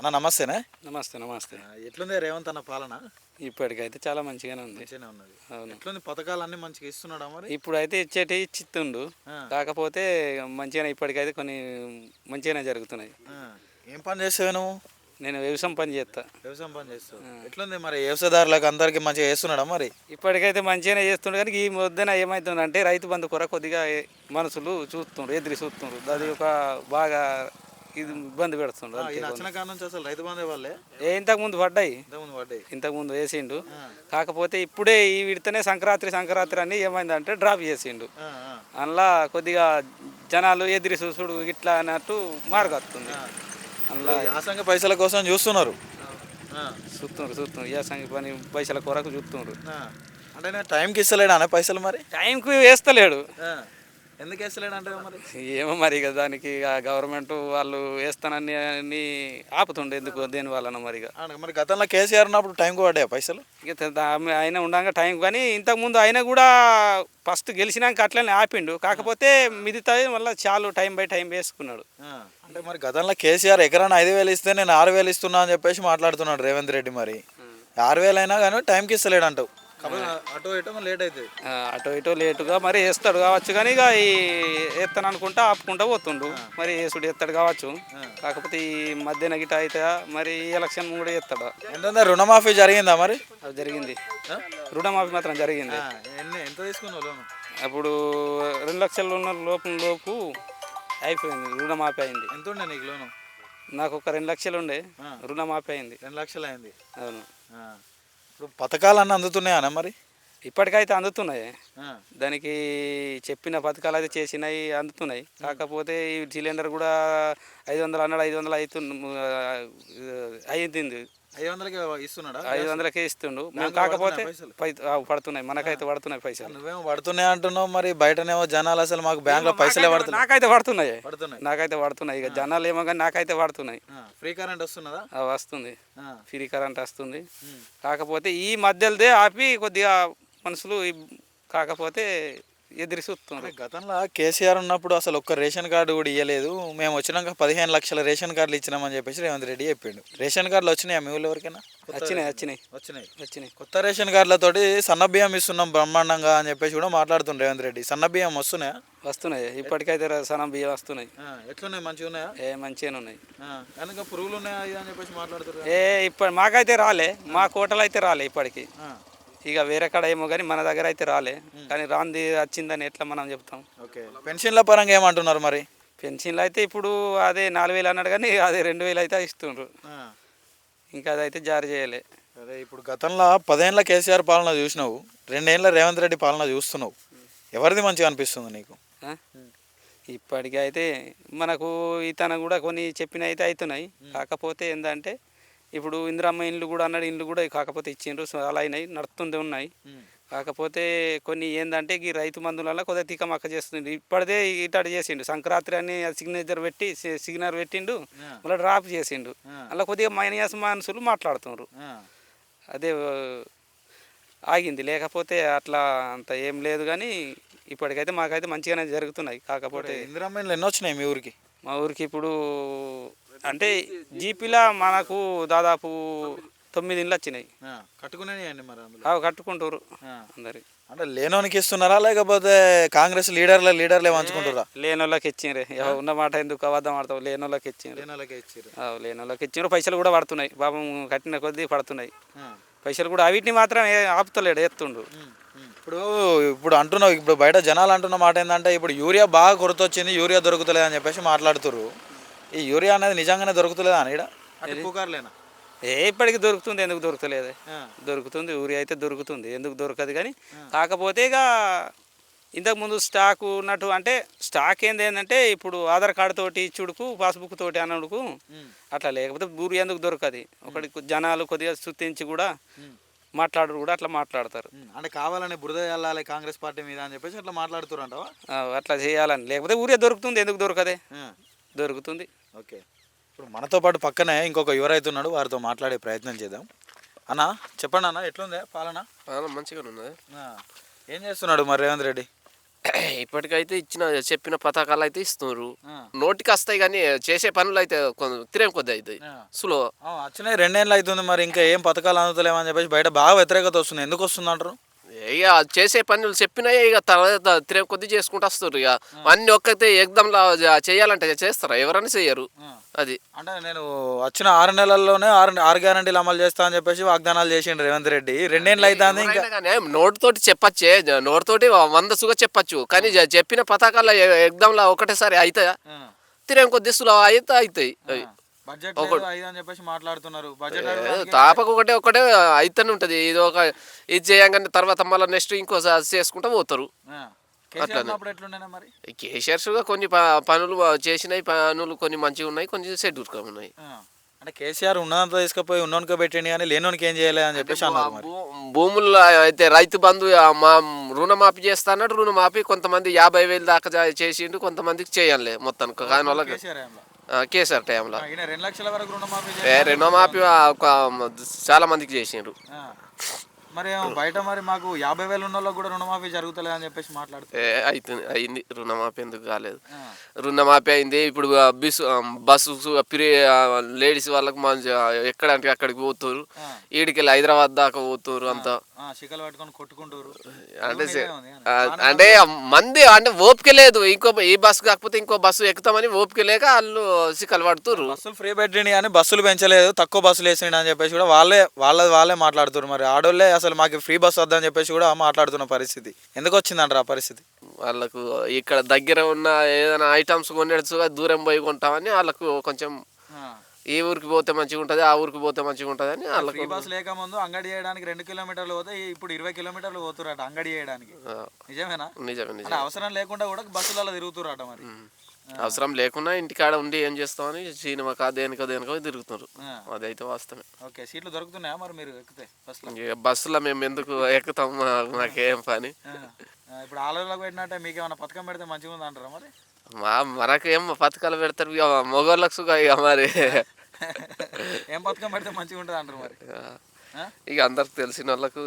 అన్న నమస్తేనే. నమస్తే నమస్తే. ఎట్లుంది రేవంత్ అన్న పాలన? ఇప్పటికైతే చాలా మంచిగానే ఉంది. మంచిగానే ఉన్నది. అవును. ఎట్లుంది పథకాలు అన్నీ మంచిగా ఇస్తున్నాడా మరి? ఇప్పుడైతే ఇచ్చిస్తుండు. ఆ, కాకపోతే మంచిగానే ఇప్పటికైతే కొన్ని మంచిగానే జరుగుతున్నాయి. ఆ. ఏం పని చేస్తావు నువ్వు? నేను వ్యవసాయం పని చేస్తా. వ్యవసాయం పని చేస్తావు. ఎట్లుంది మరి వ్యవసాయదారులకు అందరికి మంచిగా చేస్తున్నాడా మరి? ఇప్పటికైతే మంచిగానే చేస్తుండు, కానీ ఈ మధ్యన ఏమవుతుందంటే రైతు బంధు కొద్దిగా మనుషులు చూస్తుండ్రు, ఎదురు చూస్తుండ్రు. అది ఒక బాగా ఇబ్బంది పెడుతుండ్రు. ఈ నచ్చిన కాడ నుంచి అసలు రైతు బంధు వాళ్ళే ఇంతకుముందు పడ్డాయి, ఇంతకుముందు పడ్డాయి. ఇంతకుముందు వేసిండు. కాకపోతే ఇప్పుడే ఈ విడితేనే సంక్రాంతి అని ఏమైందంటే డ్రాప్ చేసిండు. అందులో కొద్దిగా జనాలు ఎదిరి చూసుడు ఇట్లా అన్నట్టు మార్గొస్తుంది. అందులో యాసంగ పైసల కోసం చూస్తున్నారు. చూస్తున్నారు యాసంగి పని పైసల కొరకు చూస్తున్నారు. అంటే నేను టైంకి ఇస్తలేడా అనే పైసలు మరి? టైంకి వేస్తలేడు. ఎందుకు వేస్తలేడు అంటే మరి? ఏమో మరి ఇక దానికి గవర్నమెంట్ వాళ్ళు వేస్తానని అన్ని ఆపుతుండే, ఎందుకు దేని వలన మరి. మరి గతంలో కేసీఆర్ ఉన్నప్పుడు టైంకి పడ్డాయి పైసలు? ఇక ఆయన ఉండగా టైం, కానీ ఇంతకుముందు ఆయన కూడా ఫస్ట్ గెలిచినాక అట్లనే ఆపిండు. కాకపోతే మిగతా మళ్ళీ చాలు టైం బై టైం వేసుకున్నాడు. అంటే మరి గతంలో కేసీఆర్ ఎకరాన్ని 5,000 ఇస్తే నేను 6,000 ఇస్తున్నా అని చెప్పేసి మాట్లాడుతున్నాడు రేవంత్ రెడ్డి. మరి 6,000 అయినా కానీ టైంకి ఇస్తలేడు అంటావు. అటో ఇటో లేట్ అవుతుంది. అటో ఇటో లేటుగా మరి వేస్తాడు కావచ్చు, కానీ ఇక ఈ వేస్తాను అనుకుంటా ఆపుకుంటా పోతుండు. మరి వేసుడు ఎత్తాడు కావచ్చు. కాకపోతే ఈ మధ్యన గిట అయితే మరి ఈ ఎలక్షన్ కూడా ఎత్తాడు. ఎంత రుణమాఫీ జరిగిందా మరి? అది జరిగింది, రుణమాఫీ మాత్రం జరిగింది. ఎంత తీసుకున్నావు లోను? అప్పుడు 2 లక్షలు ఉన్న లోపు అయిపోయింది, రుణమాఫీ అయింది. ఎంత ఉండే నీకు లోను? నాకు ఒక 2 లక్షలు ఉండే, రుణమాఫీ అయింది. 2 లక్షలు అయింది. అవును. ఇప్పుడు పథకాలన్నీ అందుతున్నాయా మరి? ఇప్పటికైతే అందుతున్నాయి. దానికి చెప్పిన పథకాలు అయితే చేసినాయి, అందుతున్నాయి. కాకపోతే ఈ సిలిండర్ కూడా 500 అన్నాడు, 500 అయింది. 500కే ఇస్తున్నాడా? 500కే ఇస్తుండు. మేము కాకపోతే పడుతున్నాయి, మనకైతే పడుతున్నాయి పైసలు. నువ్వేమో పడుతున్నాయి అంటున్నావు, మరి బయటనేమో జనాలు అసలు మాకు బ్యాంకులో పైసలే పడుతున్నాయి. నాకైతే పడుతున్నాయి ఇక జనాలు ఏమో, కానీ నాకైతే పడుతున్నాయి. ఫ్రీ కరెంట్ వస్తున్నదా? వస్తుంది, ఫ్రీ కరెంట్ వస్తుంది. కాకపోతే ఈ మధ్యలోదే ఆపి కొద్దిగా మనుషులు కాకపోతే ఎదురు చూస్తున్నారు. గతంలో కేసీఆర్ ఉన్నప్పుడు అసలు ఒక్క రేషన్ కార్డు కూడా ఇవ్వలేదు. మేము వచ్చినాక 15 లక్షల రేషన్ కార్డులు ఇచ్చినామని చెప్పేసి రేవంత్ రెడ్డి చెప్పిండు. రేషన్ కార్డులు వచ్చినాయా మీ ఊళ్ళో ఎవరికైనా? వచ్చినాయి. కొత్త రేషన్ కార్డులతోటి సన్నబియ్యం ఇస్తున్నాం బ్రహ్మాండంగా అని చెప్పేసి కూడా మాట్లాడుతుండ్రు రేవంత్ రెడ్డి. సన్నబియ్యం వస్తున్నాయా? వస్తున్నాయి, ఇప్పటికైతే సన్నబియ్యం వస్తున్నాయి. ఎట్లున్నాయి, మంచిగా ఉన్నాయా? మంచిగానే ఉన్నాయి. కనుక పురుగులు ఉన్నాయా అని చెప్పేసి మాట్లాడుతున్నారు. ఇప్పుడు మాకైతే రాలే, మా కోటలు అయితే రాలే ఇప్పటికి. ఇక వేరే కాడ ఏమో కానీ మన దగ్గర అయితే రాలే. కానీ రాంది వచ్చిందని ఎట్లా మనం చెప్తాం. ఓకే, పెన్షన్ల పరంగా ఏమంటున్నారు మరి? పెన్షన్లు అయితే ఇప్పుడు అదే 4,000 అన్నాడు, కానీ అదే 2,000 అయితే ఇస్తుండ్రు. ఇంకా అదైతే జారీ చేయలే. అదే ఇప్పుడు గతంలో 10 ఏళ్ళ కేసీఆర్ పాలన చూసినావు, 2 ఏళ్ళ రేవంత్ రెడ్డి పాలన చూస్తున్నావు. ఎవరిది మంచిగా అనిపిస్తుంది నీకు? ఇప్పటికీ అయితే మనకు ఇతను కూడా కొన్ని చెప్పిన అయితే అవుతున్నాయి. కాకపోతే ఏంటంటే ఇప్పుడు ఇందిరమ్మ ఇండ్లు కూడా అన్నాడు, ఇండ్లు కూడా కాకపోతే ఇచ్చిండ్రు, చాలా అయినాయి, నడుస్తుండే ఉన్నాయి. కాకపోతే కొన్ని ఏంటంటే ఈ రైతు మందుల కొద్దిగా తికమక్క చేస్తుంది. ఇప్పటిదే ఇటాడు చేసిండు, సంక్రాంతి అని సిగ్నర్ పెట్టిండు, మళ్ళీ డ్రాప్ చేసిండు. అలా కొద్దిగా మైనస్ మనుషులు మాట్లాడుతున్నారు, అదే ఆగింది. లేకపోతే అట్లా అంత ఏం లేదు, కానీ ఇప్పటికైతే మాకైతే మంచిగానే జరుగుతున్నాయి. కాకపోతే ఇందిరమ్మ ఇండ్లు ఎన్ని వచ్చినాయి మీ ఊరికి? మా ఊరికి ఇప్పుడు అంటే జీపీలా మనకు దాదాపు 9 ఇండ్లు వచ్చినాయి. కట్టుకునేయండి మరి? కట్టుకుంటారు అందరి. అంటే లేనోనికి ఇస్తున్నారా, లేకపోతే కాంగ్రెస్ లీడర్లే పంచుకుంటారా? లేనోళ్ళకి ఇచ్చిండ్రే, ఉన్న మాట ఎందుకు అబద్ధం ఆడతావు. లేనోళ్ళకి ఇచ్చిండ్రు, పైసలు కూడా పడుతున్నాయి. పాపం కట్టిన కొద్దీ పడుతున్నాయి పైసలు కూడా. వీటిని మాత్రం ఆపుతలేడు, ఎత్తుండు. ఇప్పుడు అంటున్నావు, ఇప్పుడు బయట జనాలు అంటున్న మాట ఏంటంటే ఇప్పుడు యూరియా బాగా కొరత వచ్చింది, యూరియా దొరుకుతలేదు అని చెప్పేసి మాట్లాడుతున్నారు. ఈ యూరియా అనేది నిజంగానే దొరుకుతలేదా అని? ఇప్పటికి దొరుకుతుంది, ఎందుకు దొరకలేదు? దొరుకుతుంది, యూరియా అయితే దొరుకుతుంది, ఎందుకు దొరకదు? కానీ కాకపోతే ఇక ఇంతకుముందు స్టాక్ ఉన్నట్టు, అంటే స్టాక్ ఏంటంటే ఇప్పుడు ఆధార్ కార్డు తోటి ఇచ్చుడుకు, పాస్బుక్ తోటి అన్నుడుకు అట్లా. లేకపోతే యూరియా ఎందుకు దొరకదు? ఒకటి జనాలు కొద్దిగా సుత్తించి కూడా మాట్లాడు కూడా అట్లా మాట్లాడతారు. అంటే కావాలని బురద వెళ్ళాలి కాంగ్రెస్ పార్టీ మీద అని చెప్పేసి అట్లా మాట్లాడుతున్నారు అంటావా? అట్లా చేయాలని. లేకపోతే యూరియా దొరుకుతుంది, ఎందుకు దొరకదే? దొరుకుతుంది. ఓకే, ఇప్పుడు మనతో పాటు పక్కనే ఇంకొక యువ రైతు ఉన్నాడు, వారితో మాట్లాడే ప్రయత్నం చేద్దాం. అన్న చెప్పండి అన్న, ఎట్లుంది పాలన? మంచిగా ఉన్నది. ఏం చేస్తున్నాడు మరి రేవంత్ రెడ్డి? ఇప్పటికైతే చెప్పిన పథకాలు అయితే ఇస్తున్నారు. నోటికి వస్తాయి కానీ చేసే పనులు అయితే తిరేం కొద్ది అవుతాయి స్లో. వచ్చినాయి 2 ఏళ్ళు అవుతుంది, మరి ఇంకా ఏం పథకాలు అందుతలేమని చెప్పేసి బయట బాగా వ్యతిరేకత వస్తుంది. ఎందుకు వస్తుంది అంటారు? ఇక చేసే పనులు చెప్పినాయి, ఇక తర్వాత తిరేం కొద్ది చేసుకుంటూ వస్తారు. ఇక అన్ని ఒక్కతే ఎగ్దమ్లా చేయాలంటే చేస్తారా? ఎవరైనా చెయ్యరు. అది అంటే నేను వచ్చిన 6 నెలల్లోనే 6 గ్యారంటీలు అమలు చేస్తా అని చెప్పేసి వాగ్దానాలు చేసిండు రేవంత్ రెడ్డి. 2 ఏళ్ళు అవుతుంది. ఇంకా నోటితోటి చెప్పచ్చే, నోటితోటి 100 సుగా చెప్పచ్చు, కానీ చెప్పిన పథకాలు ఎగ్దమ్లా ఒకటేసారి అవుతాయా? తిరేం కొద్ది సులో అయితే అవుతాయి. బడ్జెట్ అని చెప్పేసి మాట్లాడుతున్నారు. బడ్జెట్ తాపకు ఒకటే అయితేనే ఉంటుంది. ఇది చేయంగానే తర్వాత మళ్ళీ నెక్స్ట్ ఇంకో చేసుకుంటూ పోతారు. కేసీఆర్స్గా కొన్ని పనులు చేసినాయి, పనులు కొన్ని మంచిగా ఉన్నాయి, కొన్ని సెడ్యూర్గా ఉన్నాయి. అంటే కేసీఆర్ ఉన్నదంతా తీసుకుపోయి ఉన్నోనికే పెట్టండి కానీ లేనోనికి ఏం చేయలేదు అని చెప్పేసి అన్నారు. భూముల్లో అయితే రైతు బంధు రుణమాఫీ చేస్తా అన్నాడు. రుణమాఫీ కొంతమంది 50,000 దాకా చేసిండు, కొంతమందికి చేయలే మొత్తానికి. కానీ వాళ్ళకి కేసీఆర్ టైంలో 2 లక్షల వరకు రుణమాఫీ చాలా మందికి చేసిండ్రు. మరి బయట మరి మాకు 50,000 ఉన్న వాళ్ళకి కూడా రుణమాఫీ జరుగుతలేదు అని చెప్పేసి మాట్లాడుతుంది. అయింది రుణమాఫీ, ఎందుకు కాలేదు? రుణమాఫీ అయింది. ఇప్పుడు బస్సు ఫ్రీ, లేడీస్ వాళ్ళకి మంచిగా ఎక్కడంటే అక్కడికి పోతారు. ఈడికెళ్ళి హైదరాబాద్ దాకా పోతారు. అంతా చిక్కలు పట్టుకొని కొట్టుకుంటారు. అంటే మంది అంటే ఓపిక లేదు. ఈ బస్సు కాకపోతే ఇంకో బస్సు ఎక్కుతామని ఓపిక లేక వాళ్ళు చిక్కలు పడుతున్నారు. బస్సులు ఫ్రీ పెట్టిండి కానీ బస్సులు పెంచలేదు, తక్కువ బస్సులు వేసిండు అని చెప్పేసి కూడా వాళ్ళే మాట్లాడుతున్నారు. మరి ఆడోళ్ళే అసలు మాకు ఫ్రీ బస్సు వద్దని చెప్పేసి కూడా మాట్లాడుతున్న పరిస్థితి. ఎందుకు వచ్చిందంటారు ఆ పరిస్థితి? వాళ్ళకు ఇక్కడ దగ్గర ఉన్న ఏదైనా ఐటమ్స్ కొనేడుచుగా దూరం పోయి కొంటామని వాళ్ళకు కొంచెం, ఈ ఊరికి పోతే మంచిగా ఉంటుంది, ఆ ఊరికి పోతే మంచిగా ఉంటుంది అని వాళ్ళకి. ఫ్రీ బస్ లేక ముందు అంగడి చేయడానికి 2 కిలోమీటర్లు పోతే ఇప్పుడు 20 కిలోమీటర్లు పోతురట అంగడి చేయడానికి. నిజమేనా? నిజమే. అవసరం లేకుండా కూడా బస్సులలో తిరుగుతురట. మరి అవసరం లేకుండా ఇంటికాడ ఉండి ఏం చేస్తామని సినిమాకా దేనికో తిరుగుతున్నారు. అదైతే వాస్తవమే. ఓకే, సీట్లు దొరుకుతున్నాయా మరి మీరు ఎక్కితే బస్సులో? మేము ఎందుకు ఎక్కుతాం, మాకేం పని. ఇప్పుడు ఆలోచనలకు పెట్టినట్టే మీకు ఏమైనా పథకం పెడితే మంచిగా ఉంది అంటారా? మరి మనకు ఏం పథకాలు పెడతారు ఇక మొగోళ్ళకు సుగా. ఇక మరి ఏం పథకం పెడితే మంచిగా ఉంటుంది అంటారు? మరి ఇక అందరికి తెలిసిన వాళ్ళకు